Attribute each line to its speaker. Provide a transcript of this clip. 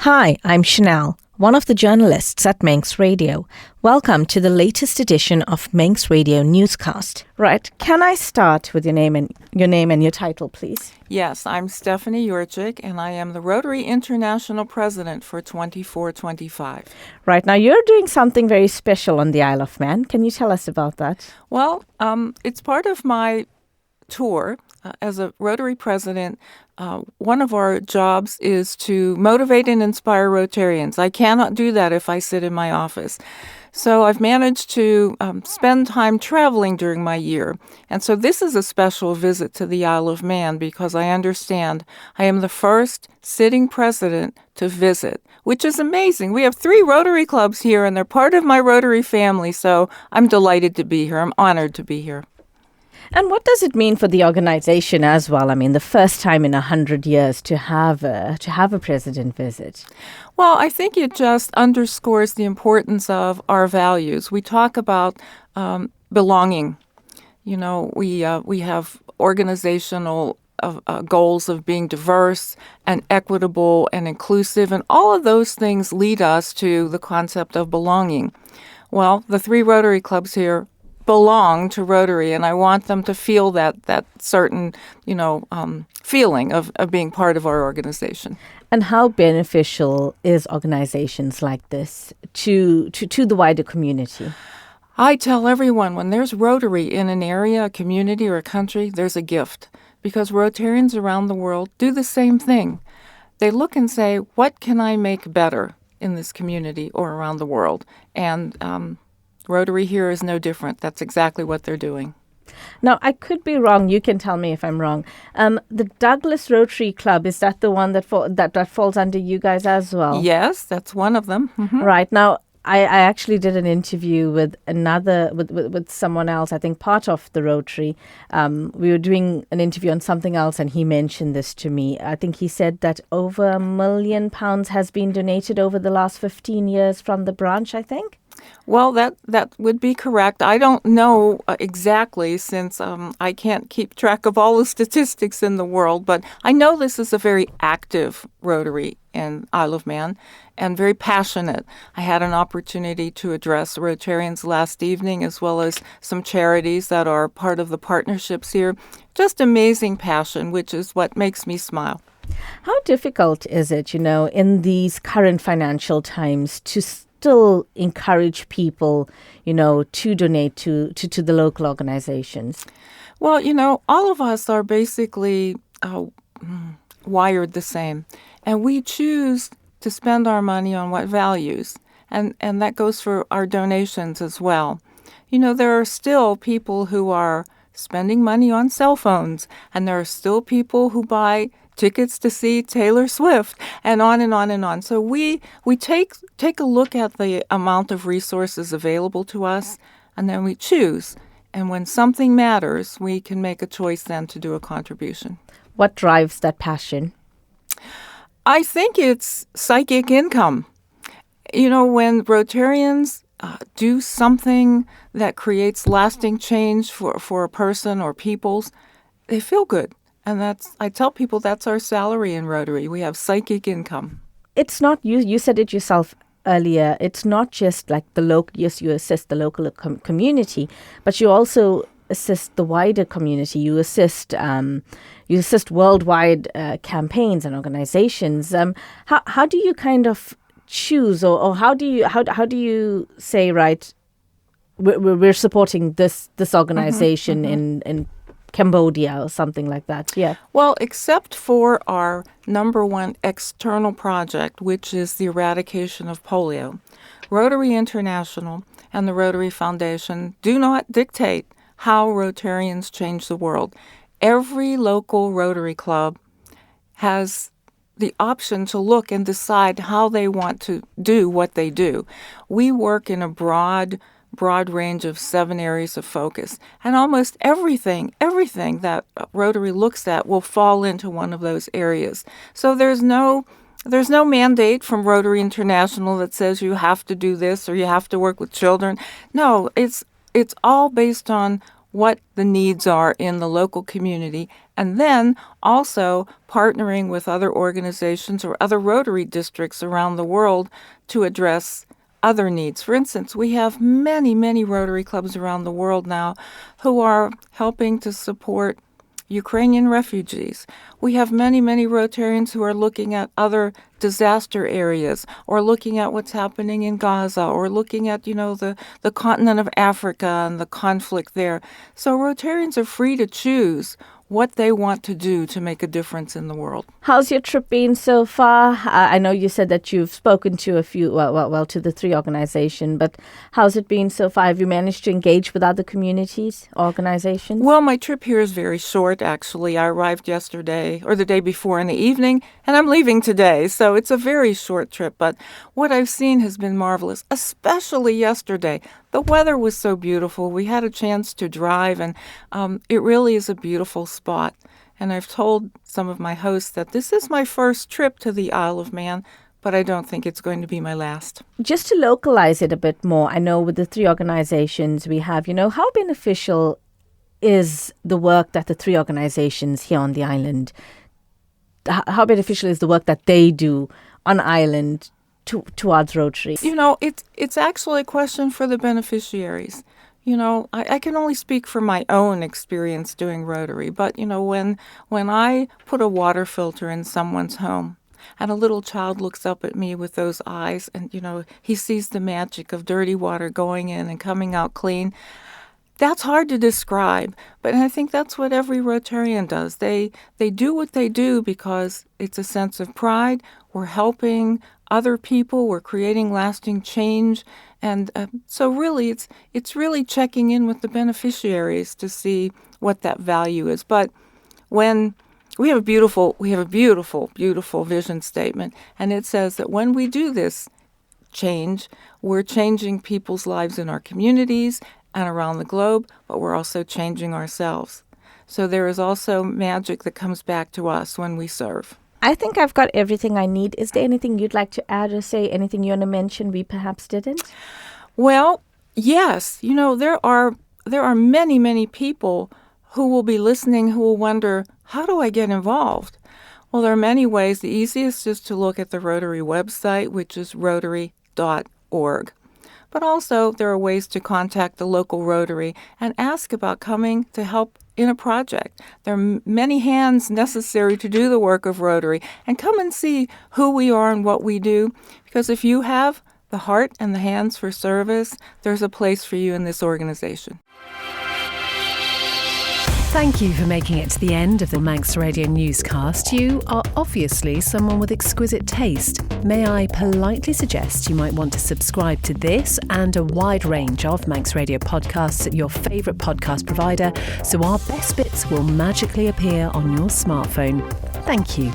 Speaker 1: Hi, I'm Chanel, one of the journalists at Manx Radio. Welcome to the latest edition of Manx Radio Newscast. Right, can I start with your name and your title, please?
Speaker 2: Yes, I'm Stephanie Urchick, and I am the Rotary International President for 24-25.
Speaker 1: Right, now you're doing something very special on the Isle of Man. Can you tell us about that?
Speaker 2: Well, it's part of my tour as a Rotary President. One of our jobs is to motivate and inspire Rotarians. I cannot do that if I sit in my office. So I've managed to spend time traveling during my year. And so this is a special visit to the Isle of Man because I understand I am the first sitting president to visit, which is amazing. We have 3 Rotary clubs here, and they're part of my Rotary family. So I'm delighted to be here. I'm honored to be here.
Speaker 1: And what does it mean for the organization as well? I mean, the first time in 100 years to have a president visit.
Speaker 2: Well, I think it just underscores the importance of our values. We talk about belonging. You know, we have organizational goals of being diverse and equitable and inclusive, and all of those things lead us to the concept of belonging. Well, the 3 Rotary clubs here belong to Rotary, and I want them to feel that certain, feeling of being part of our organization.
Speaker 1: And how beneficial is organizations like this to the wider community?
Speaker 2: I tell everyone when there's Rotary in an area, a community, or a country, there's a gift, because Rotarians around the world do the same thing. They look and say, what can I make better in this community or around the world? And Rotary here is no different. That's exactly what they're doing.
Speaker 1: Now, I could be wrong. You can tell me if I'm wrong. The Douglas Rotary Club, is that the one that falls under you guys as well?
Speaker 2: Yes, that's one of them. Mm-hmm.
Speaker 1: Right. Now, I actually did an interview with someone else, I think part of the Rotary. We were doing an interview on something else, and he mentioned this to me. I think he said that over £1 million has been donated over the last 15 years from the branch, I think.
Speaker 2: Well, that would be correct. I don't know exactly since I can't keep track of all the statistics in the world, but I know this is a very active Rotary in Isle of Man and very passionate. I had an opportunity to address Rotarians last evening as well as some charities that are part of the partnerships here. Just amazing passion, which is what makes me smile.
Speaker 1: How difficult is it, in these current financial times to still encourage people, to donate to the local organizations?
Speaker 2: Well, all of us are basically wired the same, and we choose to spend our money on what values, and that goes for our donations as well. There are still people who are spending money on cell phones, and there are still people who buy tickets to see Taylor Swift, and on and on and on. So we take a look at the amount of resources available to us, and then we choose. And when something matters, we can make a choice then to do a contribution.
Speaker 1: What drives that passion?
Speaker 2: I think it's psychic income. When Rotarians do something that creates lasting change for a person or peoples, they feel good. And I tell people that's our salary in Rotary. We have psychic income.
Speaker 1: It's not, you said it yourself earlier, it's not just like yes, you assist the local community, but you also assist the wider community. You assist worldwide campaigns and organizations. How do you kind of choose, or how do you say, right, we're supporting this organization in Cambodia or something like that? Yeah.
Speaker 2: Well, except for our number one external project, which is the eradication of polio, Rotary International and the Rotary Foundation do not dictate how Rotarians change the world. Every local Rotary club has the option to look and decide how they want to do what they do. We work in a broad range of 7 areas of focus. And almost everything that Rotary looks at will fall into one of those areas. So there's no mandate from Rotary International that says you have to do this or you have to work with children. No, it's all based on what the needs are in the local community And then also partnering with other organizations or other Rotary districts around the world to address other needs. For instance, we have many, many Rotary clubs around the world now who are helping to support Ukrainian refugees. We have many, many Rotarians who are looking at other disaster areas, or looking at what's happening in Gaza, or looking at, the continent of Africa and the conflict there. So Rotarians are free to choose what they want to do to make a difference in the world.
Speaker 1: How's your trip been so far? I know you said that you've spoken to a few, to the 3 organizations, but how's it been so far? Have you managed to engage with other communities, organizations?
Speaker 2: Well, my trip here is very short, actually. I arrived yesterday, or the day before in the evening, and I'm leaving today. So it's a very short trip, but what I've seen has been marvelous, especially yesterday. The weather was so beautiful. We had a chance to drive, and it really is a beautiful spot. And I've told some of my hosts that this is my first trip to the Isle of Man, but I don't think it's going to be my last.
Speaker 1: Just to localize it a bit more, I know with the 3 organizations we have, how beneficial is the work that the 3 organizations here on the island, how beneficial is the work that they do on island towards Rotary?
Speaker 2: It's actually a question for the beneficiaries. I can only speak for my own experience doing Rotary, but, when I put a water filter in someone's home and a little child looks up at me with those eyes and, he sees the magic of dirty water going in and coming out clean, that's hard to describe. But I think that's what every Rotarian does. They do what they do because it's a sense of pride. We're helping other people. We're creating lasting change. And so really, it's really checking in with the beneficiaries to see what that value is. But when we have a beautiful, beautiful vision statement, and it says that when we do this change, we're changing people's lives in our communities and around the globe, but we're also changing ourselves. So there is also magic that comes back to us when we serve.
Speaker 1: I think I've got everything I need. Is there anything you'd like to add or say, anything you want to mention we perhaps didn't?
Speaker 2: Well, yes. There are many, many people who will be listening who will wonder, how do I get involved? Well, there are many ways. The easiest is to look at the Rotary website, which is rotary.org. But also, there are ways to contact the local Rotary and ask about coming to help in a project. There are many hands necessary to do the work of Rotary. And come and see who we are and what we do. Because if you have the heart and the hands for service, there's a place for you in this organization.
Speaker 3: Thank you for making it to the end of the Manx Radio newscast. You are obviously someone with exquisite taste. May I politely suggest you might want to subscribe to this and a wide range of Manx Radio podcasts at your favourite podcast provider, so our best bits will magically appear on your smartphone. Thank you.